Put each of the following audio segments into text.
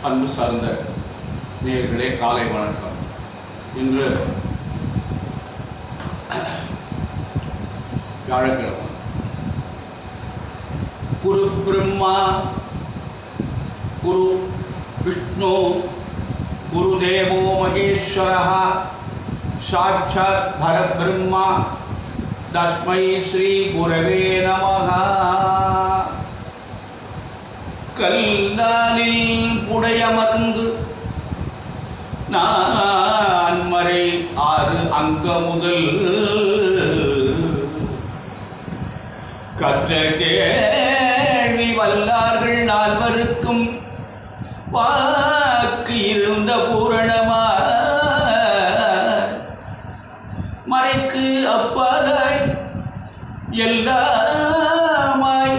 அன்பு சார்ந்த நேயர்களே, காலை வணக்கம். இன்று வியாழக்கிழமை. குரு பிரம்மா, குரு விஷ்ணு, குரு தேவோ மகேஸ்வரः, சாட்சாத் பரபிரம்மா, தஸ்மை ஸ்ரீ குரவே நமः. கல்லாலில் புடையமர்ந்து நான்மறை 6 அங்க முதல் கற்ற கேள்வி வல்லார்கள் 4வருக்கும் வாக்கு இருந்த பூரணமா மறைக்கு அப்பாலாய் எல்லாமாய்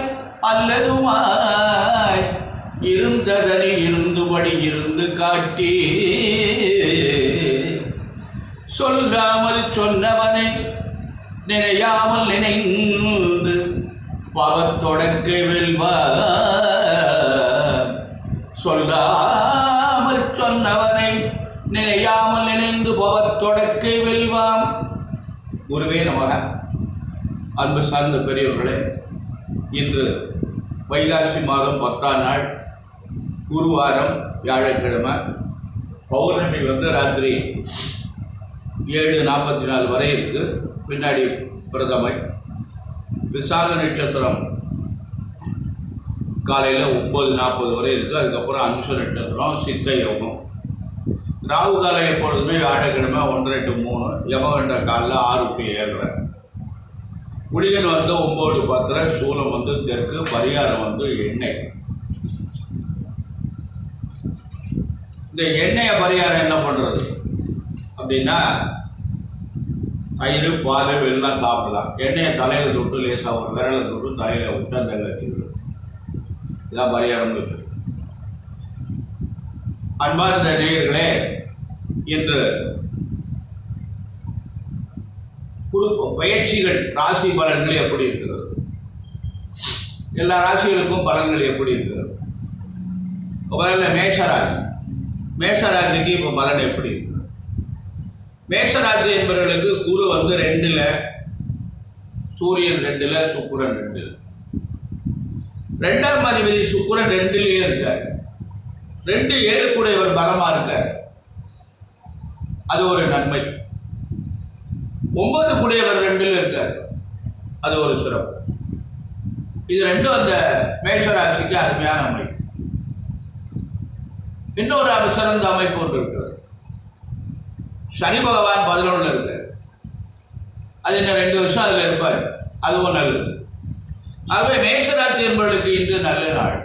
அல்லதுமாய் இருந்ததனில் இருந்துபடி இருந்து காட்டி சொல்லாமல் சொன்னவனை நினையாமல் நினைந்து பவத்தொடக்க வெல்வார். சொல்லாமல் சொன்னவனை நினையாமல் நினைந்து பவத்தொடக்க வெல்வாம். குருவே நமக. அன்பு சார்ந்த பெரியவர்களே, இன்று வைகாசி மாதம் 10ஆம் நாள், குருவாரம், வியாழக்கிழமை. பௌர்ணமி ராத்திரி 7:44 வரை இருக்குது. பின்னாடி பிரதமை. விசாக நட்சத்திரம் காலையில் 9:40 வரை இருக்குது. அதுக்கப்புறம் அனுஷ நட்சத்திரம், சித்த யோகம். ராகு காலம் எப்பொழுதுமே வியாழக்கிழமை 1:30 to 3, யமகண்ட காலில் 6 to 7. குடிகள் 9 to 10, சூலம் தெற்கு, பரிகாரம் எண்ணெய். இந்த எண்ணெயை பரிகாரம் என்ன பண்ணுறது அப்படின்னா, தயிர், பால், வெள்ளம் சாப்பிடலாம். எண்ணெயை தலையில் தொட்டு லேசாக ஒரு விரலை தொட்டு தலையில் விட்டு அந்த வச்சுக்கணும். இதான் பரிகாரம் இருக்கு. அன்பார்ந்த நேயர்களே, இன்று குரு பயிற்சிகள், ராசி பலன்கள் எப்படி இருக்கிறது, எல்லா ராசிகளுக்கும் பலன்கள் எப்படி இருக்கிறது. முதல்ல மேஷராசிக்கு இப்போ பலன் எப்படி இருக்குது? மேஷராசி என்பவர்களுக்கு குரு 2ல், சூரியன் 2ல், சுக்கிரன் 2ல். 2ஆம் அதிபதி சுக்கிரன் 2லேயே இருக்கார். 2 7 கூடையவர் பலமா இருக்கார். அது ஒரு நன்மை. 9 கூடையவர் 2ல் இருக்கார். அது ஒரு சிறப்பு. இது ரெண்டும் அந்த மேஷராசிக்கு அருமையான அமைப்பு. இன்னொரு சிறந்த அமைப்பு ஒன்று இருக்கிறது. சனி பகவான் 11ல் இருக்கார். அது இன்னும் 2 வருஷம் அதில் இருப்பார். அதுவும் நல்லது. ஆகவே மேஷராசி என்பவர்களுக்கு இன்று நல்ல நாள்.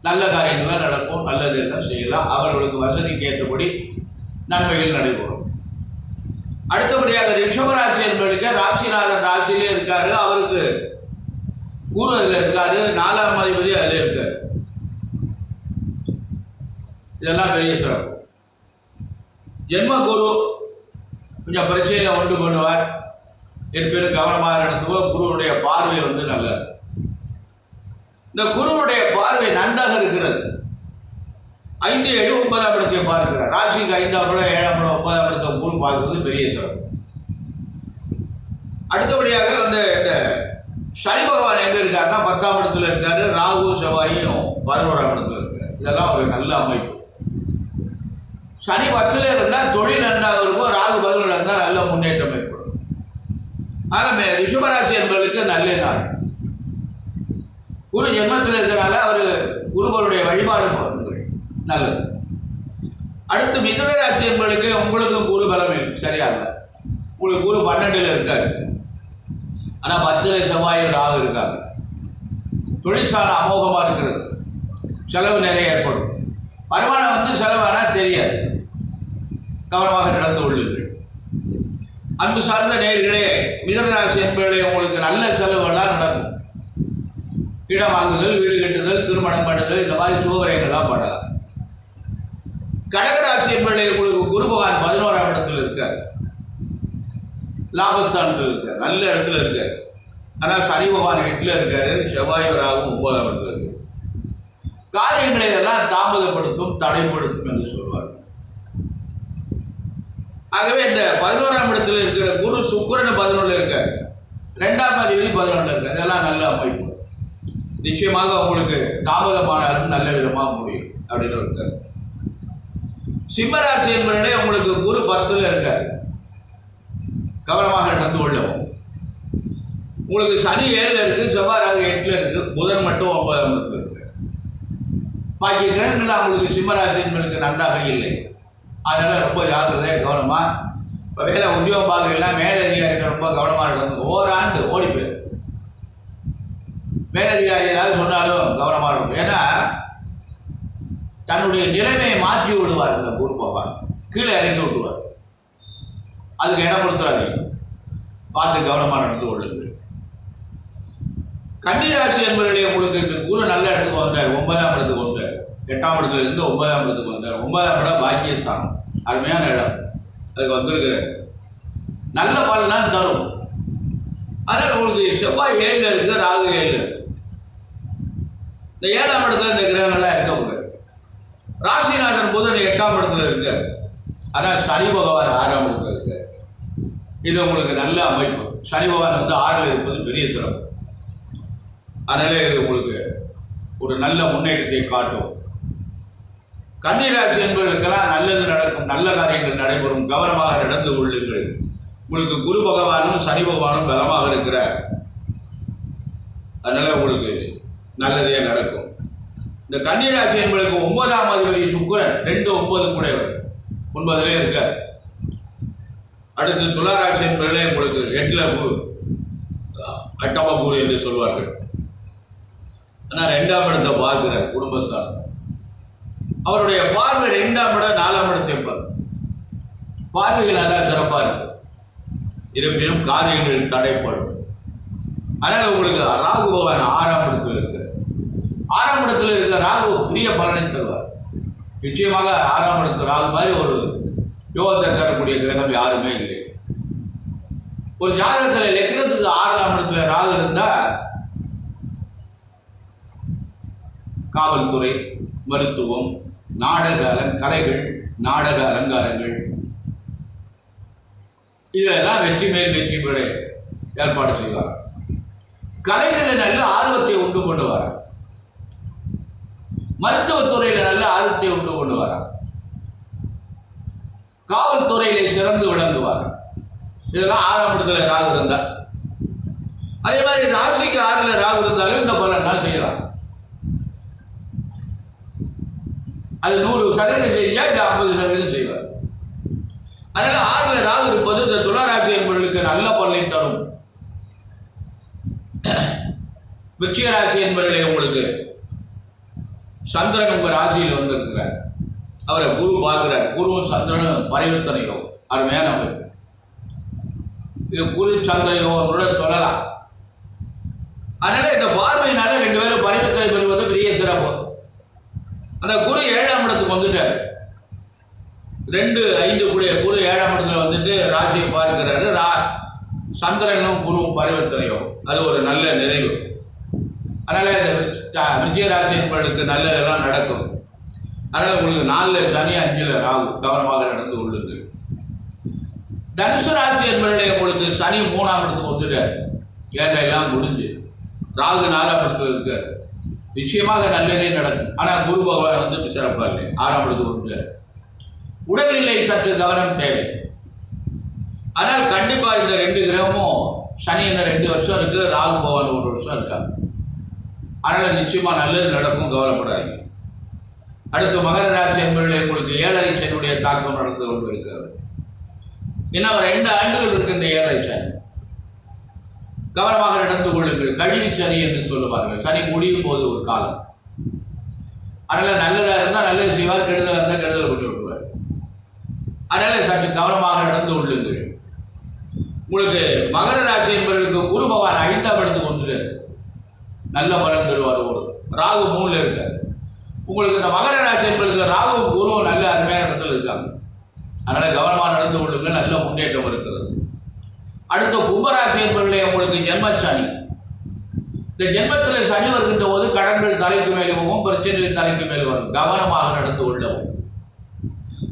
நல்ல காரியங்கள்லாம் நடக்கும். நல்லது எல்லாம் செய்யலாம். அவர்களுக்கு வசதிக்கு ஏற்றபடி நன்மைகள் நடைபெறும். அடுத்தபடியாக ரிஷபராசி என்பவர்களுக்கு ராசிநாதன் ராசியிலே இருக்காரு. அவருக்கு குரு அதில் இருக்காரு. 4ஆம் அதிபதி அதில் இருக்காரு. இதெல்லாம் பெரிய சிறப்பு. ஜென்ம குரு கொஞ்சம் பிரச்சனையை உண்டு பண்ணுவார். இருப்பினும் கவனமாக நடத்துவோ. குருவுடைய பார்வை நல்லது. இந்த குருவுடைய பார்வை நன்றாக இருக்கிறது. 5, 7, 9ஆம் இடத்தை பார்க்கிறார். ராசிக்கு 5ஆம் இடம், 7ஆம் இடம், 9ஆம் இடத்தை குரு பார்க்கிறது பெரிய சிறப்பு. அடுத்தபடியாக இந்த சனி பகவான் எங்கே இருக்காருன்னா 10ஆம் இடத்துல இருக்காரு. ராகு செவ்வாயும் 11ஆம் இடத்துல இருக்காரு. இதெல்லாம் ஒரு நல்ல அமைப்பு. சனி 10ல் இருந்தால் தொழில் நன்றாக இருக்கும். ராகு 11ல் இருந்தால் நல்ல முன்னேற்றம் ஏற்படும். ஆக ரிஷபராசி என்பவர்களுக்கு நல்ல நாள். குரு ஜென்மத்தில் இருக்கிறனால அவர் குருவருடைய வழிபாடு நல்லது. அடுத்து மிதுன ராசி என்பவர்களுக்கு உங்களுக்கு குரு பலம் சரியாக இல்லை. உங்களுக்கு குரு 12ல் இருக்காரு. ஆனால் 10ல் செவ்வாயும் ராகு இருக்காங்க. தொழிற்சாலை அமோகமாக இருக்கிறது. செலவு நிறைய ஏற்படும். வருமானம் செலவானால் தெரியாது. கவனமாக நடந்து கொள்ளுங்கள். அன்பு சார்ந்த நேயர்களே, மிதுனராசி என்பவர்களே, உங்களுக்கு நல்ல செலவுகள்லாம் நடக்கும். இடம் வாங்குதல், வீடு கட்டுதல், திருமணம் பண்ணுதல், இந்த மாதிரி சுபவிரயங்கள்லாம் பண்ணலாம். கடகராசி என்பவர்களே, உங்களுக்கு குரு பகவான் 11ஆம் இடத்தில் இருக்கார். லாபஸ்தானத்தில் இருக்கார். நல்ல இடத்துல இருக்கார். ஆனால் சனி பகவான் 8ல் இருக்காரு. செவ்வாய் ராகும் 9ஆம் இடத்துல இருக்கு. காரியங்களை எல்லாம் தாமதப்படுத்தும், தடைப்படுத்தும் என்று சொல்வார்கள். ஆகவே இந்த 11ஆம் இடத்துல இருக்கிற குரு சுக்கிரன் 11 இருக்க, 2ஆம் அதிபதி 11 இருக்கு. அதெல்லாம் நல்ல அமைப்பு. நிச்சயமாக உங்களுக்கு தாமதமானாலும் நல்ல விதமாக முடியும் அப்படின்னு இருக்காரு. சிம்மராசி என்பவர்களே, உங்களுக்கு குரு 10ல் இருக்காரு. கவனமாக நடந்து கொள்ளவும். உங்களுக்கு சனி 7ல் இருக்கு, செவ்வாய் ராகு 8ல் இருக்கு, புதன் மட்டும் 9ஆம் இடத்துல இருக்கு. பாக்கி கிரகங்கள் உங்களுக்கு சிம்மராசி என்பவர்களுக்கு நன்றாக இல்லை. அதனால ரொம்ப ஜாக்கிரதையாக கவனமா. இப்போ வேலை உத்தியோகம் பார்க்கலாம், மேலதிகாரிகள் ரொம்ப கவனமாக நடந்து ஓராண்டு ஓடி போயிரு. மேலதிகாரி ஏதாவது சொன்னாலும் கவனமாக இருக்கும். ஏன்னா தன்னுடைய நிலைமையை மாற்றி விடுவார். இந்த குரு பகவான் கீழே இறங்கி விட்டுவார். அதுக்கு இடம் கொடுத்துறாதீங்க, பார்த்து கவனமாக நடந்து கொள்ளுங்கள். கன்னிராசி என்பவர்களே, உங்களுக்கு இந்த குரு நல்ல இடத்துக்கு வந்தார். 9ஆம் இடத்துக்கு வந்தார். 8ஆம் இடத்துல இருந்து 9ஆம் இடத்துக்கு வந்தார். 9ஆம் இடம் பாக்கியஸ்தானம், அருமையான இடம். அதுக்கு வந்திருக்கிறார். நல்ல பலன் தான் தரும். அதனால் உங்களுக்கு செவ்வாய் 7ல் இருக்கு, ராகு 7ல் இருக்கு. இந்த 7ஆம் இடத்துல இந்த கிரகங்கள்லாம் இருக்க முடியாது. ராசிநாதன் புதன் 8ஆம் இடத்துல இருக்கு. ஆனால் சனி பகவான் 6ஆம் இடத்துல இருக்கு. இது உங்களுக்கு நல்ல அமைப்பு. சனி பகவான் 6ல் இருப்பது பெரிய சிறப்பு. அதனால இது உங்களுக்கு ஒரு நல்ல முன்னேற்றத்தை காட்டும். கன்னிராசி என்பவர்களுக்கெல்லாம் நல்லது நடக்கும், நல்ல காரியங்கள் நடைபெறும். கவனமாக நடந்து கொள்ளுங்கள். உங்களுக்கு குரு பகவானும் சனி பகவானும் பலமாக இருக்கிறார். அதனால உங்களுக்கு நல்லதே நடக்கும். இந்த கன்னிராசி என்பதற்கு 9ஆம் அதிபதி சுக்கிரன் 2, 9 கூடையவர் 9லே இருக்கார். அடுத்து துளாராசி என்பவர்களே, உங்களுக்கு 8ல் குரு, 8ஆம் குரு என்று சொல்வார்கள். ஆனால் 2ஆம் இடத்தை பார்க்கிறார், குடும்பஸ்தானம். அவருடைய பார்வை 2ஆம் இடம் 4ஆம் இடத்தை பார்வைகள் நல்லா சிறப்பாக இருக்கு. இருப்பினும் காரியங்கள் தடைப்படும். அதனால உங்களுக்கு ராகு பகவான் 6ஆம் இடத்தில் இருக்கு. 6ஆம் இடத்துல இருக்க ராகு பெரிய பலனை தருவார். நிச்சயமாக 6ஆம் இடத்து ராகு மாதிரி ஒரு யோகத்தை தரக்கூடிய கிரகம் யாருமே இல்லை. ஒரு ஜாதகத்தில் லக்னத்துக்கு 6ஆம் இடத்துல ராகு இருந்தா காவல்துறை, மருத்துவம், நாடக கலைகள், நாடக அலங்காரங்கள், இதெல்லாம் வெற்றி மேல் வெற்றி பெற ஏற்பாடு செய்வார். கலைகளில் நல்ல ஆர்வத்தை உண்டு கொண்டு வரார். மருத்துவத்துறையில நல்ல ஆர்வத்தை உண்டு கொண்டு வரார். காவல்துறையிலே சிறந்து விளங்குவார். இதெல்லாம் 6ஆம் இடத்துல ராகு இருந்தார். அதே மாதிரி ராசிக்கு 6ல் ராகு இருந்தாலும் இந்த பலன் தான் செய்யலாம். அது 100% செஞ்சா இது 50% செய்வார். அதனால 6ல் ராகு இருப்பது இந்த துளாராசி என்பவர்களுக்கு நல்ல பலனை தரும். விருச்சிக ராசி என்பவர்களே, உங்களுக்கு சந்திரன் உங்க ராசியில் வந்திருக்கிறார். அவரை குரு பார்க்கிறார். குருவும் சந்திரனும் பரிவர்த்தனையும் அருமையான அமைப்பு. இது குரு சந்திரயோகம் சொல்லலாம். அதனால இந்த பார்வையினால 2 பேரும் பரிவர்த்தனை பெறுவது பெரிய சிறப்பு. அந்த குரு 7ஆம் இடத்துக்கு வந்துட்டார். 2, 5 கூடிய குரு 7ஆம் இடத்துல வந்துட்டு ராசியை பார்க்கிறாரு. சந்திரனும் குருவும் பரிவர்த்தனையும் அது ஒரு நல்ல நிறைவு. அதனால இந்த விஜய ராசி என்பவர்களுக்கு நல்லதெல்லாம் நடக்கும். அதனால உங்களுக்கு 4ல் சனி, 5ல் ராகு, கவனமாக நடந்து கொள்ளுங்கள். தனுசு ராசி என்பவர்களே, உங்களுக்கு சனி 3ஆம் இடத்துக்கு வந்துட்டார். ஏழையெல்லாம் முடிஞ்சு ராகு 4ஆம் இடத்துல இருக்கார். நிச்சயமாக நல்லதே நடக்கும். ஆனால் குரு பகவான் வந்து சிறப்பாக இல்லை, 6ஆம் இடத்துக்கு வந்துட்டார். உடல்நிலை சற்று கவனம் தேவை. ஆனால் கண்டிப்பா இந்த 2 கிரகமும் சனி என்ன 2 வருஷம் இருக்கு, ராகு பகவான் 1 வருஷம் இருக்காங்க. அதனால நிச்சயமா நல்லது நடக்கும், கவலைப்படாதீங்க. அடுத்து மகர ராசி என்பவர்களே, உங்களுக்கு 7ரை சனியுடைய தாக்கம் நடந்து கொண்டு இருக்கிறது. இன்னும் 2 ஆண்டுகள் இருக்கு இந்த 7ரை சனி. கவனமாக நடந்து கொள்ளுங்கள். கழிவு சனி என்று சொல்லுவார்கள். சனி முடியும் போது ஒரு காலம். அதனால நல்லதா இருந்தால் நல்லது செய்வார், கெடுதலாக இருந்தால் கெடுதல் பண்ணி விடுவார். அதனால சற்று கவனமாக நடந்து கொள்ளுங்கள். உங்களுக்கு மகர ராசி என்பவர்களுக்கு குரு பகவான் 5ஆம் இடத்துக்கு வந்துட்டார். நல்ல பலன் தருவார். ஒரு ராகு 3ல் இருக்கார். உங்களுக்கு இந்த மகர ராசி என்பவர்களுக்கு ராகுவும் குருவும் நல்ல அருமையான இடத்துல இருக்காங்க. அதனால கவனமாக நடந்து கொள்ளுங்கள், நல்ல முன்னேற்றம் இருக்கிறது. அடுத்த கும்பராசி என்பவர்களே, உங்களுக்கு ஜென்மச்சனி இந்த ஜென்மத்தில் சனி வருகின்ற போது கடன்கள் தலைக்கு மேலே போகும், பிரச்சனைகள் தலைக்கு மேலே வரும். கவனமாக நடந்து கொள்ளவும்.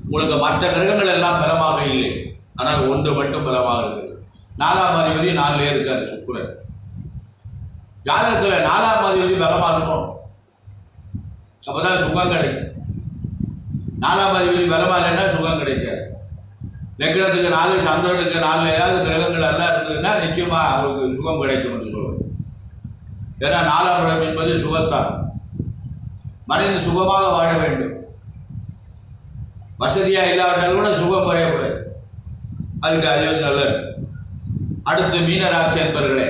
உங்களுக்கு மற்ற கிரகங்கள் எல்லாம் பலமாக இல்லை, ஆனால் ஒன்று மட்டும் பலமாக இருக்குது. 4ஆம் அதிபதி 4லே இருக்காரு சுக்கிரன். ஜாதகத்தில் 4ஆம் அதிபதி பலமாக இருக்கும், அப்போதான் சுகம் கிடைக்கும். 4ஆம் அதிபதி பலமாக இல்லைன்னா சுகம் கிடைக்காது. லக்னத்துக்கு 4, சந்திரனுக்கு 4 ஏதாவது கிரகங்கள் எல்லாம் இருந்ததுன்னா நிச்சயமா அவங்களுக்கு சுகம் கிடைக்கும் என்று சொல்லுவது. ஏன்னா 4ஆம் இடம் என்பது சுகத்தான். மனிதன் சுகமாக வாழ வேண்டும். வசதியா இல்லாவிட்டால் கூட சுகம் குறையக்கூடாது, அதுக்கு அது நல்லது. அடுத்து மீன ராசி என்பர்களே,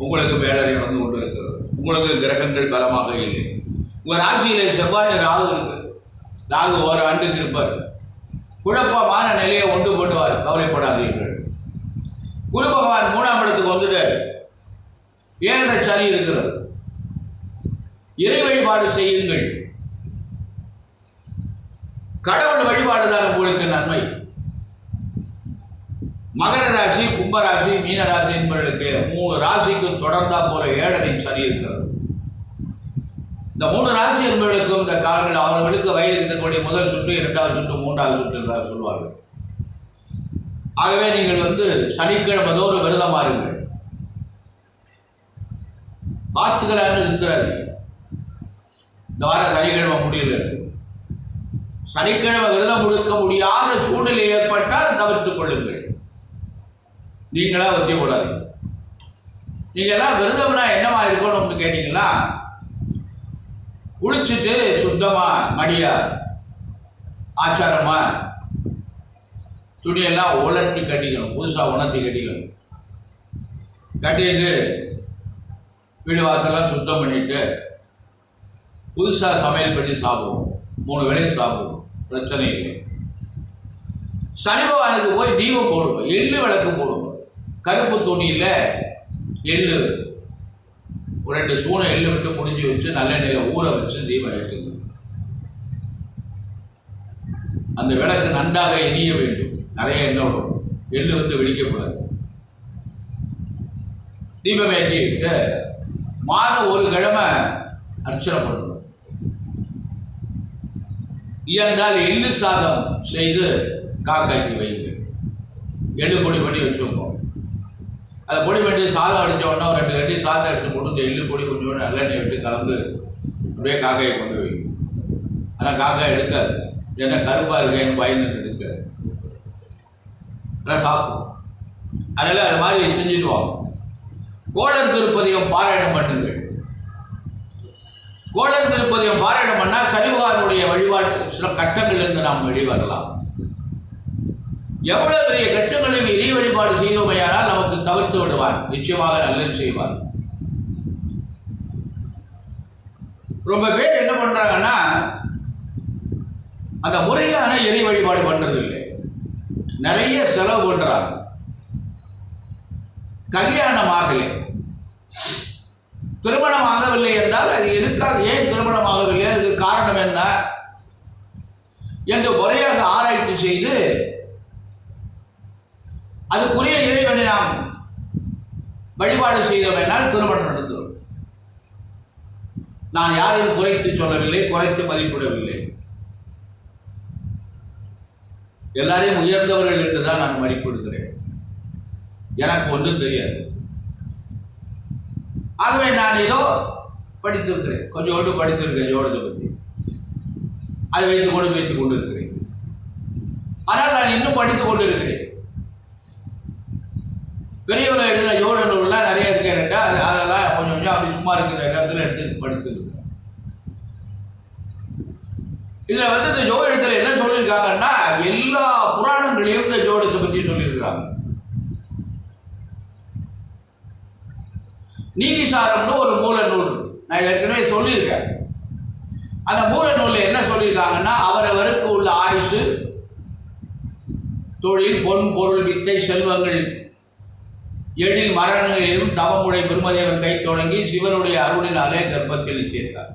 உங்களுக்கு வேலை நடந்து கொண்டு இருக்கிறது. உங்களுக்கு கிரகங்கள் பலமாக இல்லை. உங்கள் ராசியிலே செவ்வாய் ராகு இருக்கு. ராகு ஒரு ஆண்டுக்கு இருப்பார். குழப்பமான நிலையை ஒன்று போட்டுவார், கவலைப்படாதீர்கள். குரு பகவான் 3ஆம் இடத்துக்கு வந்துட்டார். 7 சனி இருக்கிறது. இறை வழிபாடு செய்யுங்கள். கடவுள் வழிபாடுதான் உங்களுக்கு நன்மை. மகர ராசி, கும்பராசி, மீன ராசி என்பவர்களுக்கு 3 ராசிக்கு தொடர்ந்தா போல 7 சனி இருக்கிறது. இந்த 3 ராசி என்பவர்களுக்கும் இந்த காலங்கள் அவர்களுக்கு வயது இருக்கக்கூடிய முதல் சுற்று, 2வது சுற்று, 3வது சுற்று என்றால் சொல்வார்கள். ஆகவே நீங்கள் சனிக்கிழமை தோறும் விரதம் மாறுங்கள். பார்த்துக்கிறான்னு இருக்கிறாரு. இந்த வாரம் சனிக்கிழமை முடியல. சனிக்கிழமை விரதம் கொடுக்க முடியாத சூழ்நிலை ஏற்பட்டால் தவிர்த்துக் கொள்ளுங்கள். நீங்களா ஒத்தி கூடாது. நீங்க எல்லாம் விரதம்னா என்னவா இருக்கணும்னு கேட்டீங்களா, குளிச்சுட்டு சுத்தமா மடியா ஆச்சாரமா துணியெல்லாம் உலர்த்தி கட்டிக்கணும், புதுசா உணர்த்தி கட்டிக்கணும். கட்டிட்டு வீடு வாசலாம் சுத்தம் பண்ணிட்டு புதுசா சமையல் பண்ணி சாப்பிடுவோம். 3 வேளையும் சாப்பிடுவோம், பிரச்சனை இல்லை. சனி பகவானுக்கு போய் தீபம் போடுவோம், எள்ளு விளக்கு போடுவோம். கருப்பு துணியில் எள்ளு 2 ஸ்பூனை எள்ளு விட்டு முடிஞ்சு வச்சு நல்லெண்ணெயில் ஊற வச்சு தீபம் ஏற்றுங்க. அந்த விளக்கு நன்றாக எரிய வேண்டும். நிறைய எண்ணெய் விடும், எள்ளு வெடிக்கக்கூடாது. தீபம் ஏற்றிட்டு மாதம் 1 கிழமை அர்ச்சனை பண்ணணும். இயன்றால் எள்ளு சாதம் செய்து காக்காய்க்கு வைங்க. எள்ளு பொடி பண்ணி வச்சுருக்கோம். அதை பொடி பண்ணி சாதம் அடித்த உடனே 2 கட்டி சாதம் எடுத்து போட்டு இந்த எள்ளு பொடி கொஞ்சம் நல்லெண்ணெய் விட்டு கலந்து அப்படியே காக்காயை கொண்டு வைங்க. ஆனால் காக்காய் எடுக்காது, ஏன்னா கருப்பாக இருக்கேன்னு பயந்து எடுக்காது, அதான் சாப்பிடும். அதனால் அது மாதிரி செஞ்சுட்டு வாங்க. கோளர் திருப்பதிகம் பாராயணம் பண்ணுங்கள். கோளர் திருப்பதிகம் பாராயணம் பண்ணால் சனி பகவானுடைய வழிபாட்டு சில கட்டங்களிலிருந்து நாம் வெளிவரலாம். எவ்வளவு பெரிய கட்டங்களில் இறை வழிபாடு செய்தோமையானால் நமக்கு தவிர்த்து விடுவார், நிச்சயமாக நல்லது செய்வார். ரொம்ப பேர் என்ன பண்றாங்கன்னா அந்த முறையான இறை வழிபாடு பண்றது இல்லை, நிறைய செலவு பண்றாங்க. கல்யாணம் ஆகலை, திருமணம் ஆகவில்லை என்றால் அது எதுக்காக, ஏன் திருமணம் ஆகவில்லை, அதுக்கு காரணம் என்ன என்று முறையாக ஆராய்ச்சி செய்து அதுக்குரிய இறைவனை நாம் வழிபாடு செய்தோமென்றால் திருமணம் நடந்துவிடும். நான் யாரையும் குறைத்து சொல்லவில்லை, குறைத்து மதிப்பிடவில்லை. எல்லாரையும் உயர்ந்தவர்கள் என்றுதான் நான் மதிப்பிடுகிறேன். எனக்கு ஒன்றும் தெரியாது. ஆகவே நான் ஏதோ படித்திருக்கிறேன், கொஞ்சோண்டு படித்திருக்கேன் ஜோடத்தை பற்றி, அதை வைத்துக் கொண்டு பேசிக் கொண்டு இருக்கிறேன். ஆனால் நான் இன்னும் படித்துக் கொண்டு இருக்கிறேன். பெரியவர்கள் எழுதின ஜோட நூல்லாம் நிறைய இருக்கிறேன்டா, அதெல்லாம் கொஞ்சம் கொஞ்சம் அப்படி சும்மா இருக்கிற இடத்துல எடுத்து படித்துருக்கேன். இதுல இந்த ஜோதிடத்தில் என்ன சொல்லியிருக்காங்கன்னா, எல்லா புராணங்களையும் இந்த ஜோடத்தை பற்றி சொல்லியிருக்காங்க. நீதிசாரம்னு ஒரு மூல நூல் நான் ஏற்கனவே சொல்லியிருக்கேன். அந்த மூல நூலில் என்ன சொல்லியிருக்காங்கன்னா, அவரவருக்கு உள்ள ஆயுசு, தொழில், பொன், பொருள், வித்தை, செல்வங்கள், எழில் மரணங்களிலும் தவமுறை பிரம்மதேவன் கை தொடங்கி சிவனுடைய அருளினாலே கர்ப்பத்தில் நிற்கிறார்.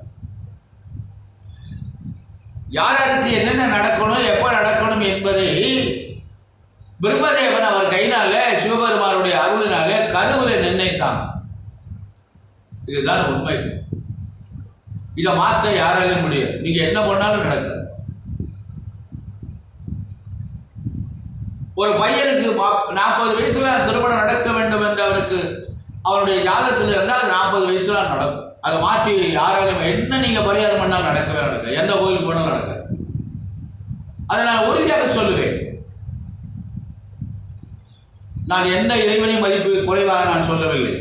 யாருக்கு என்னென்ன நடக்கணும், எப்ப நடக்கணும் என்பதை பிரம்மதேவன் அவர் கையினால சிவபெருமானுடைய அருளினாலே கருவில நிர்ணயித்தாங்க. இதுதான் உண்மை. இதை மாற்ற யாராலையும் முடியாது. நீங்க என்ன பண்ணாலும் நடக்காது. ஒரு பையனுக்கு 40 வயசுல திருமணம் நடக்க வேண்டும் என்று அவருக்கு அவருடைய ஜாதகத்தில் இருந்தால் அது 40 வயசுல நடக்கும். அதை மாற்றி யாராலையும் என்ன நீங்க பரிகாரம் பண்ணால் நடக்கவே நடக்காது. எந்த கோயிலுக்கு போனாலும் நடக்காது. அதை நான் உறுதியாக சொல்லுவேன். நான் எந்த இறைவனையும் மதிப்பு குறைவாக நான் சொல்லவில்லை.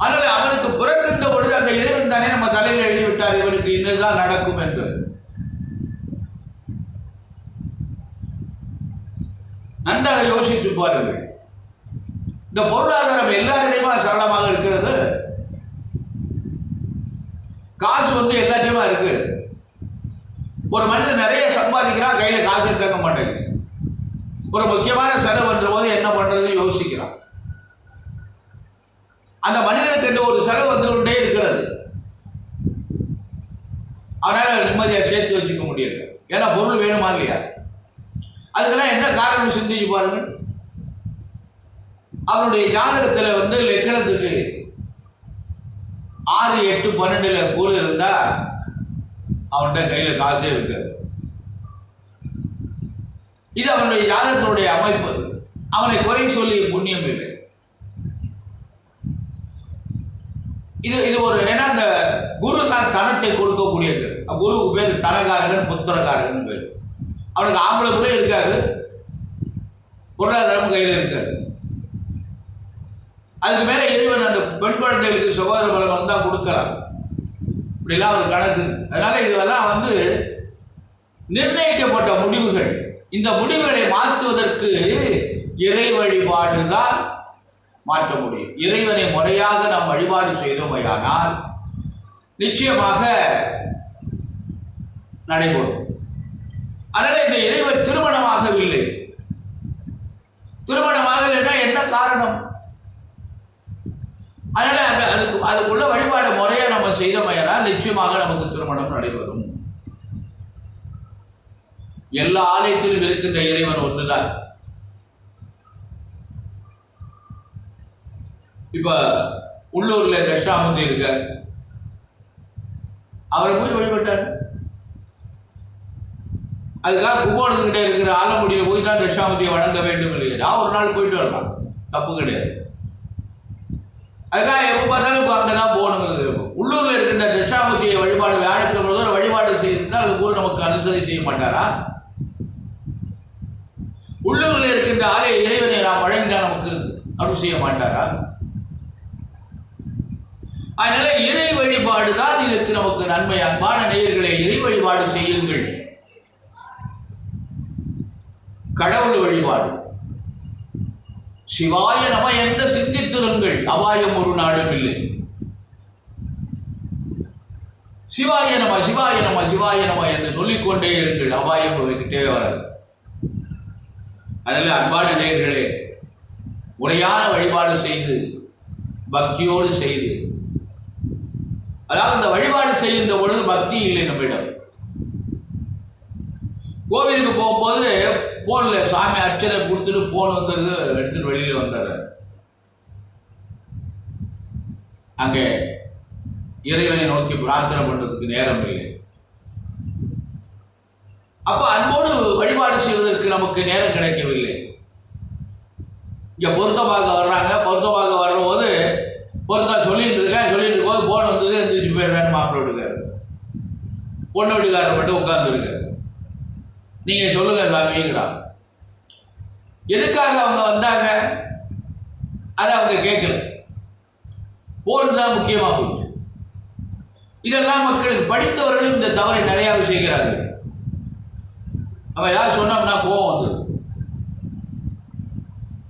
ஆனால் அவனுக்கு பிறக்கின்ற பொழுது அந்த இறைவன் தானே நம்ம தலையில் எழுதிவிட்டார் இவனுக்கு இன்னுதான் நடக்கும் என்று. நன்றாக யோசித்து பாருங்கள். இந்த பொருளாதாரம் எல்லாரிடையுமா சரளமாக இருக்கிறது. காசு எல்லாத்தையுமா இருக்கு. ஒரு மனிதன் நிறைய சம்பாதிக்கிறான், கையில காசு தங்க மாட்டேங்குது. ஒரு முக்கியமான செலவு என்ற போது என்ன பண்றதுன்னு யோசிக்கிறான். அந்த மனிதனுக்கு என்று ஒரு செலவு வந்து கொண்டே இருக்கிறது. அவனால் நிம்மதியாக சேர்த்து வச்சுக்க முடியல. ஏன்னா பொருள் வேணுமா இல்லையா? அதுக்கெல்லாம் என்ன காரணம் சிந்திச்சு பாருங்கள். அவனுடைய ஜாதகத்தில் லக்கணத்துக்கு 6, 8, 12 குரு இருந்தா அவன்கிட்ட கையில காசே இருக்காது. இது அவனுடைய ஜாதகத்தினுடைய அமைப்பு. அவனை குறை சொல்லி புண்ணியம் இல்லை. இது ஒரு ஏன்னா அந்த குரு தான் தனத்தை கொடுக்கக்கூடியது. குருவுக்கு பேர் தனகாரகன், புத்திரகாரகன் பேர். அவனுக்கு ஆம்பளை கூட இருக்காது, பொருளாதாரம் கையில் இருக்காது. அதுக்கு மேல இறைவன் அந்த பெண் குழந்தைகளுக்கு சகோதர பலம் தான் கொடுக்கலாம். இப்படிலாம் ஒரு கணக்கு. அதனால இதெல்லாம் நிர்ணயிக்கப்பட்ட முடிவுகள். இந்த முடிவுகளை மாற்றுவதற்கு இறை வழிபாடு தான் மாற்ற முடியும். இறைவனை முறையாக நாம் வழிபாடு செய்தோமையானால் நிச்சயமாக நடைபெறும். அதனால இந்த இறைவன் திருமணமாகவில்லை. திருமணமாகலைன்னா என்ன காரணம்? அதனால அதுக்குள்ள வழிபாடு முறையை நம்ம செய்தோமையானால் நிச்சயமாக நமக்கு திருமணம் நடைபெறும். எல்லா ஆலயத்திலும் இருக்கின்ற இறைவன் ஒன்றுதான். இப்ப உள்ளூர்ல தட்சிணாமூர்த்தி இருக்க, அவரை போய் வழிபட்டார். அதுக்காக கும்போணத்துக்கிட்ட இருக்கிற ஆலங்குடியில் போய் தான் தட்சிணாமூர்த்தியை வணங்க வேண்டும் இல்லையா? ஒரு நாள் போயிட்டு வரலாம், தப்பு கிடையாது. அதுக்காக எப்போ பார்த்தாலும் அங்கதான் போகணுங்கிறது. உள்ளூர்ல இருக்கின்ற தட்சிணாமூர்த்தியை வழிபாடு வியாழக்கிழமை வழிபாடு செய்திருந்தால் அது போய் நமக்கு அனுசரி செய்ய மாட்டாரா? உள்ளூரில் இருக்கின்ற ஆலய இறைவனை நாம் வழங்கினால் நமக்கு அருள் செய்ய மாட்டாரா? அதனால இறை வழிபாடு தான் இதற்கு நமக்கு நன்மை. அன்பான நேயர்களை, இறை வழிபாடு செய்யுங்கள். கடவுள் வழிபாடு சிவாய நம என்று சிந்தித்திருங்கள். அபாயம் ஒரு நாளும் இல்லை. சிவாய நம சிவாய நம சிவாய நம என்று சொல்லிக்கொண்டே இருங்கள். அபாயம் கிட்டே வராது. அதனால அன்பான நேயர்களே, முறையான வழிபாடு செய்து பக்தியோடு செய்து, அதாவது இந்த வழிபாடு செய்கின்ற பொழுது பக்தி இல்லை நம்மிடம். கோவிலுக்கு போகும்போது போன்ல சாமி அர்ச்சனை கொடுத்துட்டு போன் வந்துடுது, எடுத்துட்டு வெளியில வந்துடுற. அங்கே இறைவனை நோக்கி பிரார்த்தனை பண்றதுக்கு நேரம் இல்லை. அப்ப அன்போடு வழிபாடு செய்வதற்கு நமக்கு நேரம் கிடைக்கவில்லை. இங்க பொருத்தமாக வர்றாங்க. பொருத்தமாக வர்ற போது பொருத்தம் சொல்லிட்டு இருக்கும் போது போன் வந்தது, எந்திரிச்சு போயிடுறாரு மாப்பிள்ளை வீட்டுக்காரு. பொண்ணு வீட்டுக்காரர் மட்டும் உட்கார்ந்துருக்காரு. நீங்க சொல்லுங்க சாமிங்கிறா. எதுக்காக அவங்க வந்தாங்க அதை அவங்க கேட்கல. போன் தான் முக்கியமா போச்சு. இதெல்லாம் மக்களுக்கு படித்தவர்களும் இந்த தவறை நிறைய செய்கிறார்கள். அவன் ஏதாவது சொன்னோம்னா கோபம் வந்துடும்.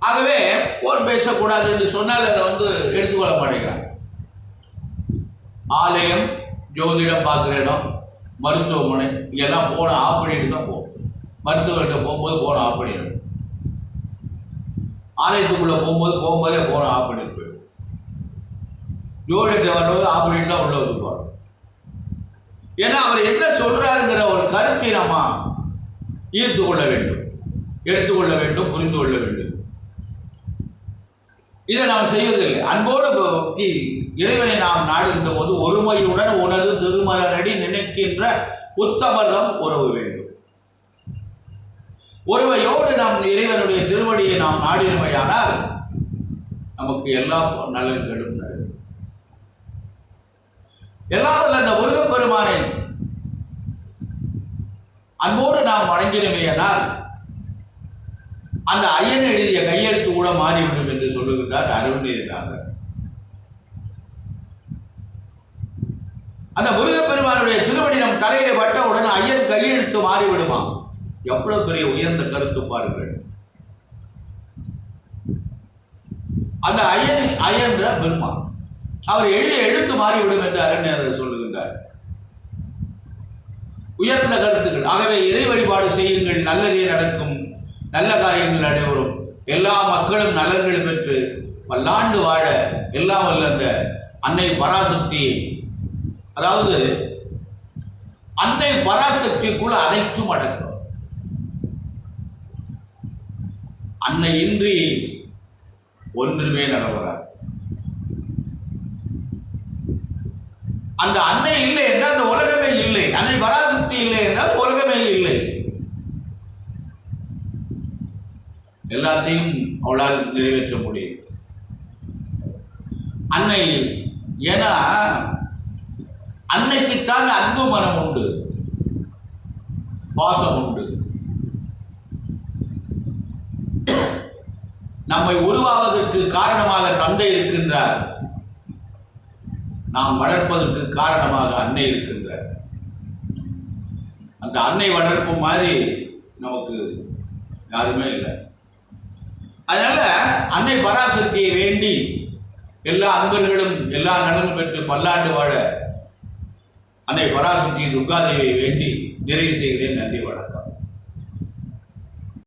ஆகவே போன் பேசக்கூடாது என்று சொன்னால் அதை எடுத்துக்கொள்ள மாட்டேங்கிறான். ஆலயம், ஜோதிடம் பார்க்குற இடம், மருத்துவமனை, இதெல்லாம் போன ஆஃப் பண்ணிட்டு தான் போகும். மருத்துவர்கிட்ட போகும்போது போன ஆஃப் பண்ணிடணும். ஆலயத்துக்குள்ளே போகும்போதே போன ஆஃப் பண்ணிட்டு போயிடும். ஜோதிடத்தை வரும்போது ஆஃப் பண்ணிட்டு தான் உள்ள வந்து போகிறோம். ஏன்னா அவர் என்ன சொல்றாருங்கிற ஒரு கருத்தை நம்ம ஈர்த்து கொள்ள வேண்டும், எடுத்துக்கொள்ள வேண்டும், புரிந்து கொள்ள வேண்டும். இதை நாம் செய்வதில்லை. அன்போடு பக்தி இறைவனை நாம் நாடுகின்ற போது ஒருமையுடன் உனது திருமலனடி நினைக்கின்ற உத்தமதம் உறவு வேண்டும். ஒருமையோடு நாம் இறைவனுடைய திருவடியை நாம் நாடினமையானால் நமக்கு எல்லா நலன்களும் நடக்கும். எல்லாம் அந்த முருகப்பெருமானை அன்போடு நாம் வணங்கினமையானால் அந்த ஐயன் எழுதிய கையெழுத்து கூட மாறிவிடும் என்று சொல்லுகின்றார் அருள்நிலைநாதர். அந்த முருகப்பெருமானுடைய திருவடி நம் தலையில பட்டவுடன் ஐயன் கையெழுத்து மாறிவிடுமா? எவ்வளவு பெரிய உயர்ந்த கருத்து பாருங்கள். அந்த ஐயன் பெருமான் அவர் எழுதிய எழுத்து மாறிவிடும் என்று அருள்நிலைநாதர் சொல்லுகின்றார். உயர்ந்த கருத்துக்கள். ஆகவே இறை வழிபாடு செய்யுங்கள், நல்லதே நடக்கும், நல்ல காரியங்கள் நடைபெறும், எல்லா மக்களும் நலன்கள் பெற்று பல்லாண்டு வாழ எல்லாம் வல்ல அந்த அன்னை பராசக்தி, அதாவது அன்னை பராசக்திக்குள் அனைத்தும் அடக்கும். அன்னை இன்றி ஒன்றுமே நடவராது. அந்த அன்னை இல்லை என்றால் அந்த உலகமே இல்லை. அன்னை பராசக்தி இல்லை என்றால் உலகமே இல்லை. எல்லாத்தையும் அவளால் நிறைவேற்ற முடியும். அன்னை ஏன்னா அன்னைக்குத்தான் அன்பு மனம் உண்டு, பாசம் உண்டு. நம்மை உருவாவதற்கு காரணமாக தந்தை இருக்கின்றார், நாம் வளர்ப்பதற்கு காரணமாக அன்னை இருக்கின்றார். அந்த அன்னை வளர்ப்பு மாதிரி நமக்கு யாருமே இல்லை. அதனால அன்னை பராசக்தியை வேண்டி எல்லா அன்பர்களும் எல்லா நலனும் பெற்று பல்லாண்டு வாழ அன்னை பராசக்தி துர்காதேவியை வேண்டி நிறைவு செய்கிறேன். நன்றி, வணக்கம்.